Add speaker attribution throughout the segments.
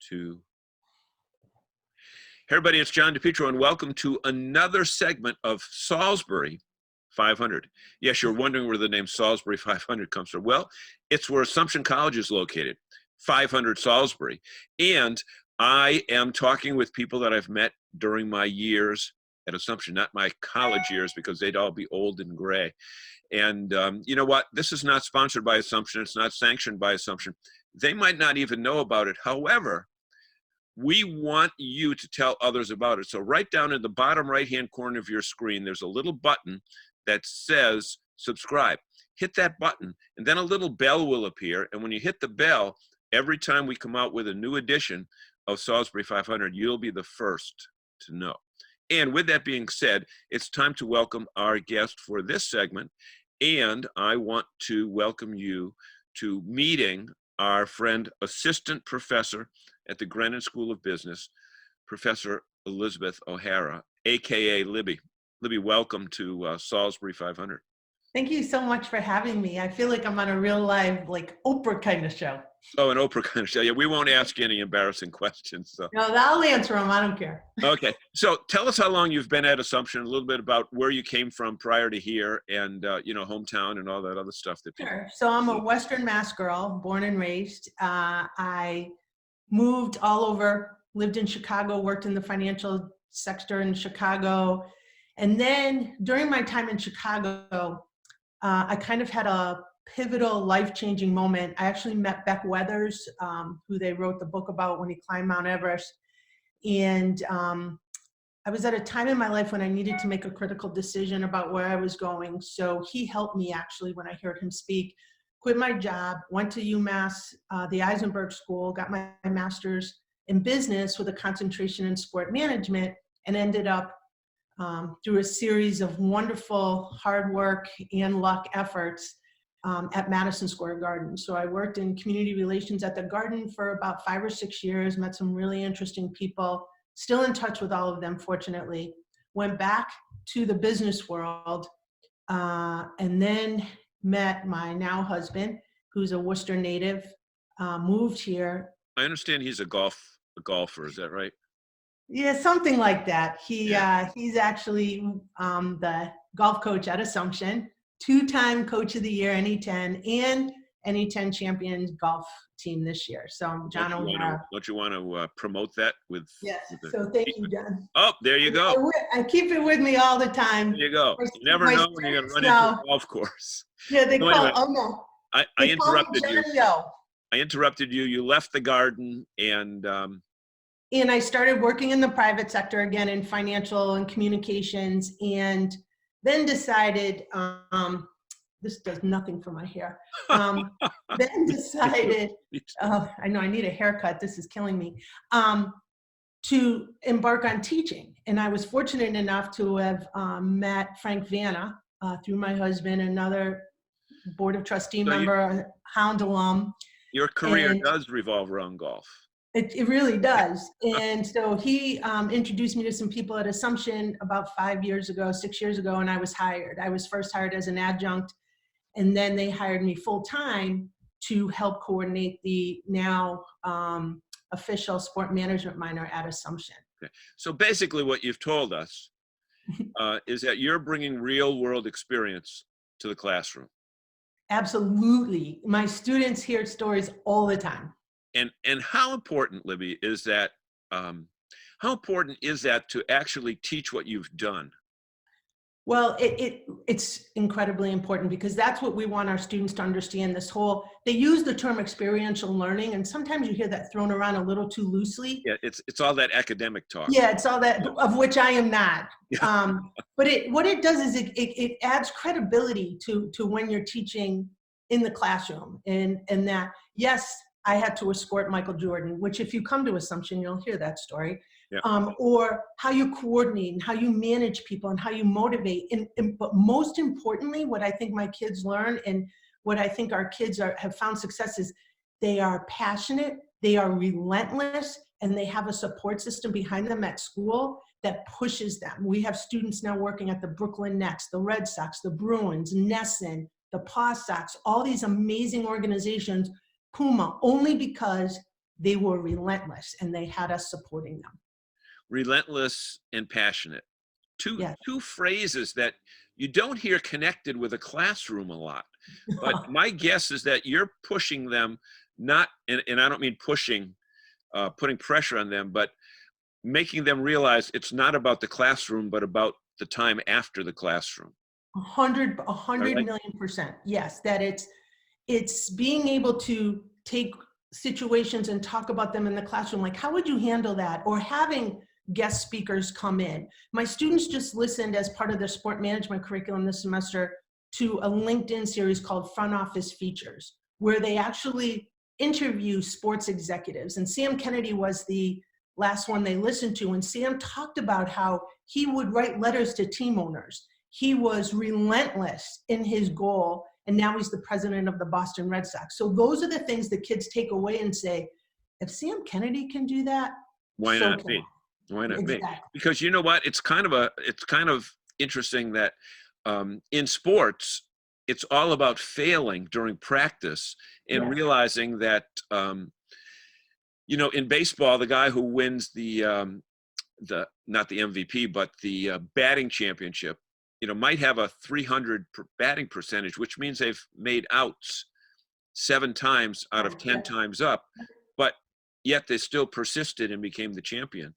Speaker 1: 2. Hey everybody, it's John DePietro, and welcome to another segment of Salisbury 500. Yes, you're wondering where the name Salisbury 500 comes from. Well, it's where Assumption College is located, 500 Salisbury. And I am talking with people that I've met during my years at Assumption, not my college years, because they'd all be old and gray. And you know what? This is not sponsored by Assumption. It's not sanctioned by Assumption. They might not even know about it. However, we want you to tell others about it. So right down in the bottom right-hand corner of your screen, there's a little button that says subscribe. Hit that button, and then a little bell will appear. And when you hit the bell, every time we come out with a new edition of Salisbury 500, you'll be the first to know. And with that being said, it's time to welcome our guest for this segment. And I want to welcome you to meeting our friend, Assistant Professor at the Grenon School of Business, Professor Elizabeth O'Hara, AKA Libby. Libby, welcome to Salisbury 500.
Speaker 2: Thank you so much for having me. I feel like I'm on a real live, like Oprah kind of show.
Speaker 1: Oh, an Oprah kind of show. Yeah, we won't ask you any embarrassing questions. So.
Speaker 2: No, I'll answer them. I don't care.
Speaker 1: Okay. So tell us how long you've been at Assumption, a little bit about where you came from prior to here and, you know, hometown and all that other stuff. That people
Speaker 2: Sure. So I'm a Western Mass girl, born and raised. I moved all over, lived in Chicago, worked in the financial sector in Chicago. And then during my time in Chicago, I kind of had a pivotal, life-changing moment. I actually met Beck Weathers, who they wrote the book about when he climbed Mount Everest. And I was at a time in my life when I needed to make a critical decision about where I was going. So he helped me actually when I heard him speak. Quit my job, went to UMass, the Eisenberg School, got my master's in business with a concentration in sport management, and ended up through a series of wonderful hard work and luck efforts at Madison Square Garden. So I worked in community relations at the Garden for about 5 or 6 years, met some really interesting people, still in touch with all of them, fortunately. Went back to the business world and then met my now husband, who's a Worcester native, moved here.
Speaker 1: I understand he's a golfer, is that right?
Speaker 2: Yeah, something like that. He's actually the golf coach at Assumption, 2-time Coach of the Year, NE10, and NE10 champion golf team this year. So John O'Hara.
Speaker 1: Don't you want to promote that with?
Speaker 2: Yes. So thank you, John.
Speaker 1: Oh, there you go.
Speaker 2: I keep it with me all the time.
Speaker 1: There you go. You never know when you're going to run into a golf course.
Speaker 2: Yeah, they
Speaker 1: so
Speaker 2: call.
Speaker 1: Anyway,
Speaker 2: Oh no.
Speaker 1: I interrupted you. I interrupted you. You left the Garden and
Speaker 2: I started working in the private sector again in financial and communications, and then decided, this does nothing for my hair. Then decided, I know I need a haircut, this is killing me, to embark on teaching. And I was fortunate enough to have met Frank Vanna through my husband, another Board of Trustee member, a Hound alum.
Speaker 1: Your career does revolve around golf.
Speaker 2: It really does. And so he introduced me to some people at Assumption about 6 years ago, and I was hired. I was first hired as an adjunct, and then they hired me full-time to help coordinate the now official sport management minor at Assumption.
Speaker 1: Okay. So basically what you've told us is that you're bringing real-world experience to the classroom.
Speaker 2: Absolutely. My students hear stories all the time.
Speaker 1: And how important, Libby, is that? How important is that to actually teach what you've done?
Speaker 2: Well, it's incredibly important because that's what we want our students to understand. They use the term experiential learning, and sometimes you hear that thrown around a little too loosely.
Speaker 1: Yeah, it's all that academic talk.
Speaker 2: Yeah, it's all that, of which I am not. Yeah. But what it does is it adds credibility to when you're teaching in the classroom, and that, yes, I had to escort Michael Jordan, which if you come to Assumption, you'll hear that story. Yeah. Or how you coordinate and how you manage people and how you motivate. But most importantly, what I think my kids learn and what I think our kids have found success is they are passionate, they are relentless, and they have a support system behind them at school that pushes them. We have students now working at the Brooklyn Nets, the Red Sox, the Bruins, Nesson, the Paw Sox, all these amazing organizations, Puma, only because they were relentless, and they had us supporting them.
Speaker 1: Relentless and passionate.
Speaker 2: Yes.
Speaker 1: Two phrases that you don't hear connected with a classroom a lot. But my guess is that you're pushing them, not, and I don't mean pushing, putting pressure on them, but making them realize it's not about the classroom, but about the time after the classroom.
Speaker 2: 100
Speaker 1: Right?
Speaker 2: million%. Yes, that it's being able to take situations and talk about them in the classroom. Like, how would you handle that? Or having guest speakers come in. My students just listened as part of their sport management curriculum this semester to a LinkedIn series called Front Office Features, where they actually interview sports executives. And Sam Kennedy was the last one they listened to. And Sam talked about how he would write letters to team owners. He was relentless in his goal, and now he's the president of the Boston Red Sox. So those are the things the kids take away and say, if Sam Kennedy can do that,
Speaker 1: Why
Speaker 2: so
Speaker 1: not
Speaker 2: can
Speaker 1: me?
Speaker 2: I.
Speaker 1: Why not me?
Speaker 2: Exactly.
Speaker 1: Because you know what? It's kind of interesting that in sports, it's all about failing during practice and
Speaker 2: Yes.
Speaker 1: realizing that in baseball, the guy who wins the not the MVP, but the batting championship, might have a 300 batting percentage, which means they've made outs 7 times out of 10 times up, but yet they still persisted and became the champion.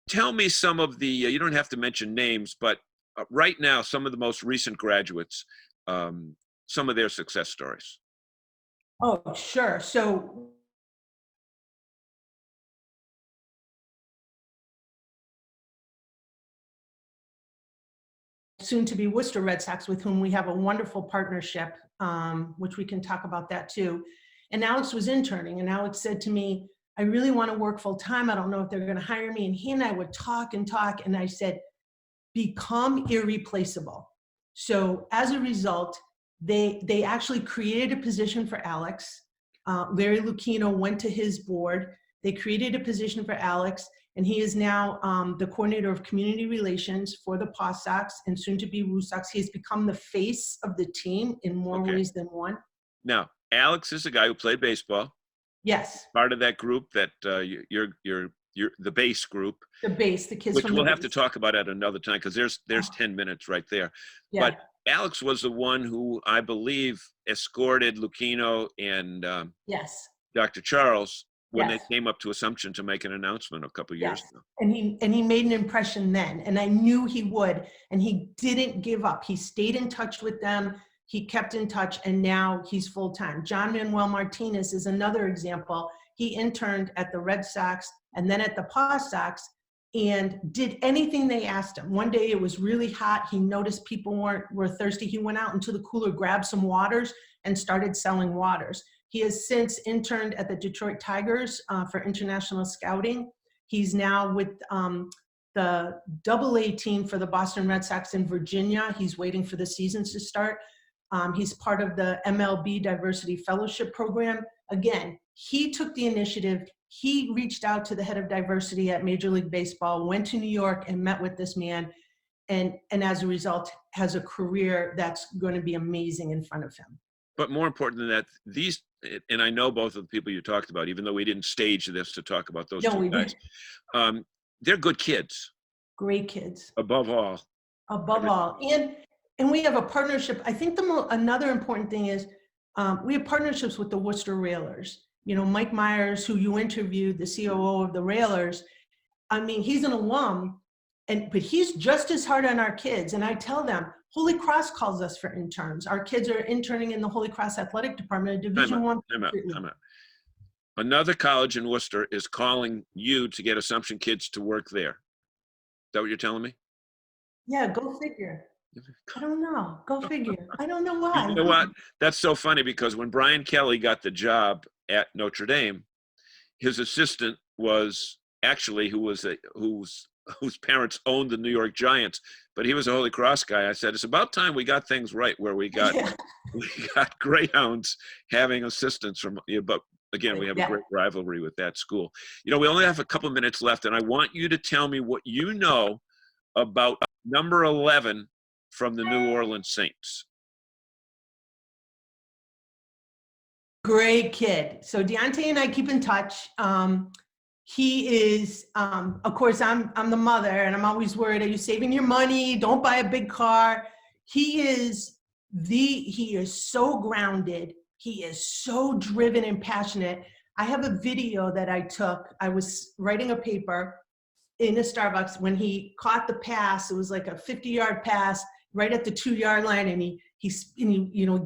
Speaker 1: Tell me some of the, you don't have to mention names, but right now, some of the most recent graduates, some of their success stories.
Speaker 2: Oh, sure. So soon to be Worcester Red Sox, with whom we have a wonderful partnership, which we can talk about that too. And Alex was interning, and Alex said to me, I really want to work full time. I don't know if they're going to hire me. And he and I would talk and talk. And I said, become irreplaceable. So as a result, they actually created a position for Alex. Larry Lucchino went to his board. They created a position for Alex, and he is now the coordinator of community relations for the Paw Sox and soon to be Woo Sox. He has become the face of the team in more ways than one.
Speaker 1: Now, Alex is the guy who played baseball.
Speaker 2: Yes.
Speaker 1: Part of that group that you're the base group.
Speaker 2: The base, the kids
Speaker 1: which
Speaker 2: from
Speaker 1: we'll
Speaker 2: the
Speaker 1: have
Speaker 2: base.
Speaker 1: to talk about at another time, because there's 10 minutes right there.
Speaker 2: Yeah.
Speaker 1: But Alex was the one who I believe escorted Lucchino and
Speaker 2: Yes.
Speaker 1: Dr. Charles when
Speaker 2: Yes.
Speaker 1: they came up to Assumption to make an announcement a couple of years
Speaker 2: Yes.
Speaker 1: ago.
Speaker 2: And he made an impression then, and I knew he would, and he didn't give up. He stayed in touch with them. He kept in touch, and now he's full-time. John Manuel Martinez is another example. He interned at the Red Sox and then at the Paw Sox and did anything they asked him. One day it was really hot. He noticed people were thirsty. He went out into the cooler, grabbed some waters, and started selling waters. He has since interned at the Detroit Tigers for international scouting. He's now with the AA team for the Boston Red Sox in Virginia. He's waiting for the seasons to start. He's part of the MLB Diversity Fellowship Program. Again, he took the initiative. He reached out to the head of diversity at Major League Baseball, went to New York and met with this man, and as a result has a career that's going to be amazing in front of him.
Speaker 1: But more important than that, these, and I know both of the people you talked about, even though we didn't stage this to talk about those two guys, they're good kids.
Speaker 2: Great kids.
Speaker 1: Above all.
Speaker 2: Above all. And we have a partnership. I think another important thing is we have partnerships with the Worcester Railers. Mike Myers, who you interviewed, the COO of the Railers, I mean, he's an alum, but he's just as hard on our kids. And I tell them, Holy Cross calls us for interns. Our kids are interning in the Holy Cross Athletic Department, a Division I.
Speaker 1: Time out. Another college in Worcester is calling you to get Assumption kids to work there. Is that what you're telling me?
Speaker 2: Yeah, go figure. I don't know. Go figure. I don't know why.
Speaker 1: You know what? That's so funny, because when Brian Kelly got the job at Notre Dame, his assistant was actually whose parents owned the New York Giants, but he was a Holy Cross guy. I said, it's about time we got things right where we got we got Greyhounds having assistants from but again, we have a great rivalry with that school. We only have a couple minutes left, and I want you to tell me what you know about number 11 from the New Orleans Saints.
Speaker 2: Great kid. So Deontay and I keep in touch. He is, of course, I'm the mother, and I'm always worried, are you saving your money? Don't buy a big car. He is so grounded. He is so driven and passionate. I have a video that I took. I was writing a paper in a Starbucks when he caught the pass. It was like a 50-yard pass right at the 2-yard line, and he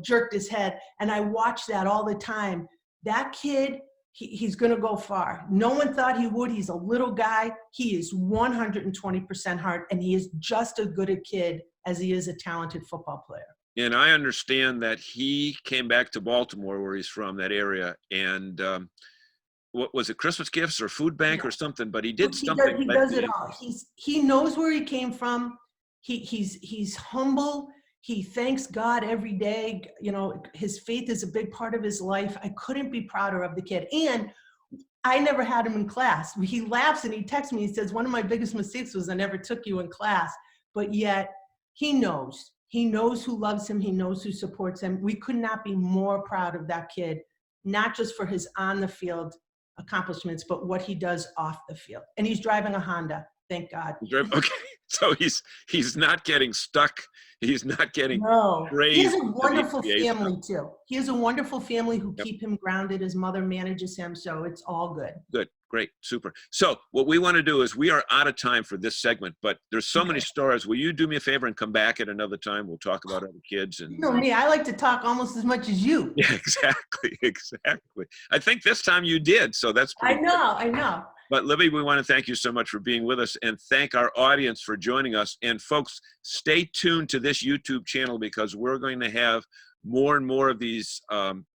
Speaker 2: jerked his head. And I watched that all the time. That kid, he's going to go far. No one thought he would. He's a little guy. He is 120% heart, and he is just as good a kid as he is a talented football player.
Speaker 1: And I understand that he came back to Baltimore, where he's from, that area, and what was it, Christmas gifts or food bank or something? But he did something.
Speaker 2: He does it all. He knows where he came from. He's humble. He thanks God every day. You know, his faith is a big part of his life. I couldn't be prouder of the kid. And I never had him in class. He laughs and he texts me. He says, one of my biggest mistakes was I never took you in class. But yet he knows. He knows who loves him. He knows who supports him. We could not be more proud of that kid, not just for his on the field accomplishments, but what he does off the field. And he's driving a Honda. Thank God.
Speaker 1: Okay, so he's not getting stuck. He's not getting
Speaker 2: raised. He has a wonderful family too. He has a wonderful family who keep him grounded. His mother manages him, so it's all good.
Speaker 1: Good, great, super. So what we want to do is, we are out of time for this segment, but there's so many stories. Will you do me a favor and come back at another time? We'll talk about other kids. And
Speaker 2: you know me, I like to talk almost as much as you.
Speaker 1: Yeah, exactly. I think this time you did, so that's pretty
Speaker 2: I know.
Speaker 1: But Libby, we want to thank you so much for being with us, and thank our audience for joining us. And folks, stay tuned to this YouTube channel, because we're going to have more and more of these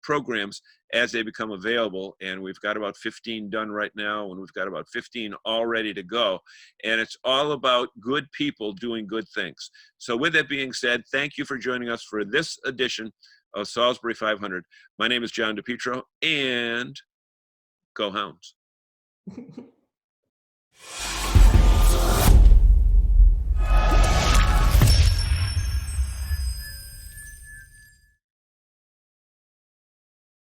Speaker 1: programs as they become available. And we've got about 15 done right now, and we've got about 15 all ready to go. And it's all about good people doing good things. So with that being said, thank you for joining us for this edition of Salisbury 500. My name is John DePietro, and go Hounds.